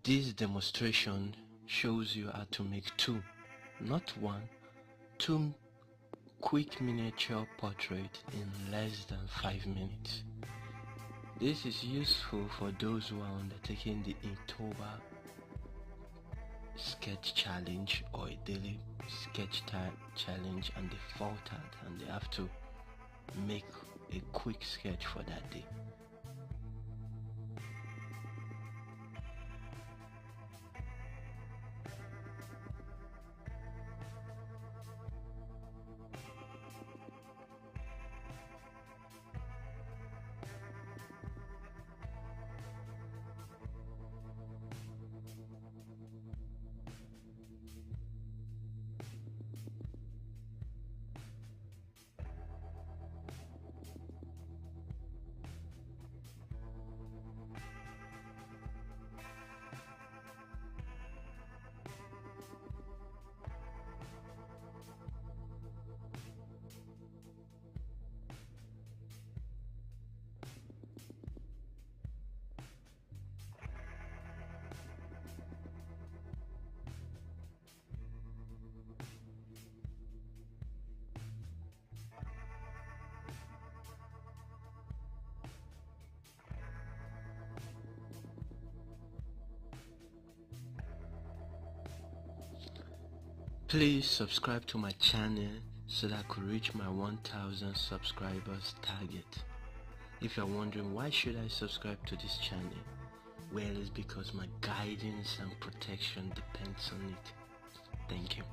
This demonstration shows you how to make not one, two quick miniature portraits in less than 5 minutes. This is useful for those who are undertaking the Inktober sketch challenge or a daily sketch challenge, and they faltered and they have to make a quick sketch for that day. Please subscribe to my channel so that I could reach my 1000 subscribers target. If you're wondering why should I subscribe to this channel, well, it's because my guidance and protection depends on it. Thank you.